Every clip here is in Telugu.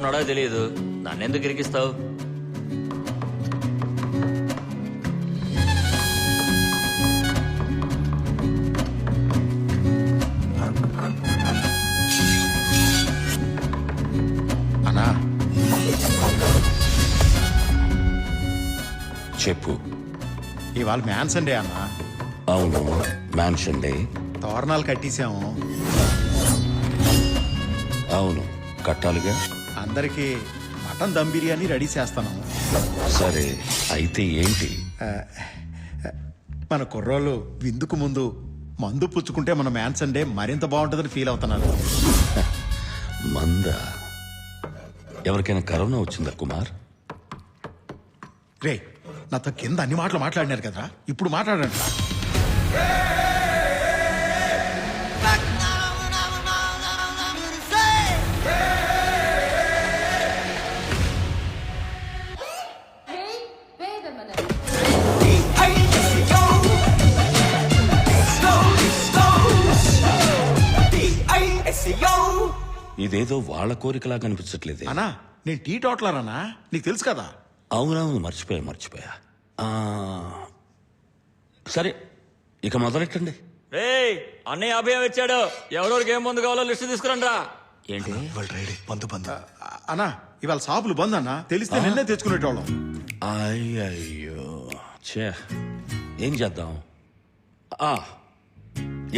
ఉన్నాడో తెలియదు, నన్నెందుకు ఇరికిస్తావు? అన్నా చెప్పు. ఇవాళ మ్యాన్స్ అండే అన్న. అవును, మ్యాన్షన్ డే. తోరణాలు కట్టేసాము. అవును, కట్టాలిగా. అందరికి మటన్ దమ్ బిర్యానీ రెడీ చేస్తాను. సరే, అయితే ఏంటి? మన కుర్రోళ్ళు విందుకు ముందు మందు పుచ్చుకుంటే మన మ్యాన్స్ అండే మరింత బాగుంటుందని ఫీల్ అవుతున్నారు. మందా? ఎవరికైనా కరోనా వచ్చిందా కుమార్? రే, నాతో కింద అన్ని మాటలు మాట్లాడినారు కదరా, ఇప్పుడు మాట్లాడండి. ఇదేదో వాళ్ళ కోరికలా కనిపించట్లేదే. అన్నా, నేను టీ టోటలర్ నీకు తెలుసు కదా. అవునవును, మర్చిపోయా. సరే, ఇక మొదలెట్టండి. రే, అన్నయ్య అభయం ఇచ్చాడు. ఎవరెవరికి ఏం మందు కావాలో లిస్టు తీసుకురండి రా. ఏంటి అన్నా, ఇవాళ షాపులు బంద్ అన్నా. తెలిస్తే నిన్నే తెచ్చుకునేటోళ్ళం. అయ్యయ్యో, ఛే, ఏం చేద్దాం?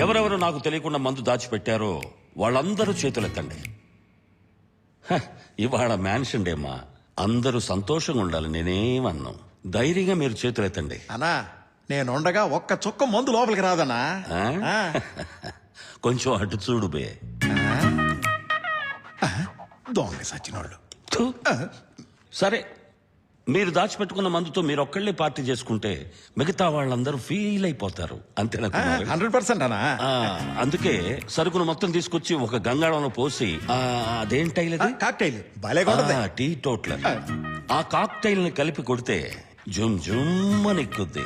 ఎవరెవరు నాకు తెలియకుండా మందు దాచిపెట్టారో వాళ్ళందరూ చేతులెత్తండి. ఇవాళ మ్యాన్షన్ డేమా, అందరూ సంతోషంగా ఉండాలి. నేనేమన్నాం? ధైర్యంగా మీరు చేతులెత్తండి. అన్నా, నేనుండగా ఒక్క చుక్క మందు లోపలికి రాదన్నా. కొంచెం అటు చూడు బే. దొంగ సచ్చినోళ్ళు. థు. సరే, మీరు దాచిపెట్టుకున్న మందుతో మీరు ఒక్కళ్ళే పార్టీ చేసుకుంటే మిగతా వాళ్ళందరూ ఫీల్ అయిపోతారు. అంతేనా కుమార్? 100% అన్నా. అందుకే సరుకును మొత్తం తీసుకొచ్చి ఒక గంగాళంలో పోసి అదేంటైలది కాక్టైల్ భలేగా ఉంటది. టీ టోట్లర్. ఆ కాక్టైల్ ని కలిపి కొడితే జుమ్ జుమ్ అని ఎక్కుద్ది.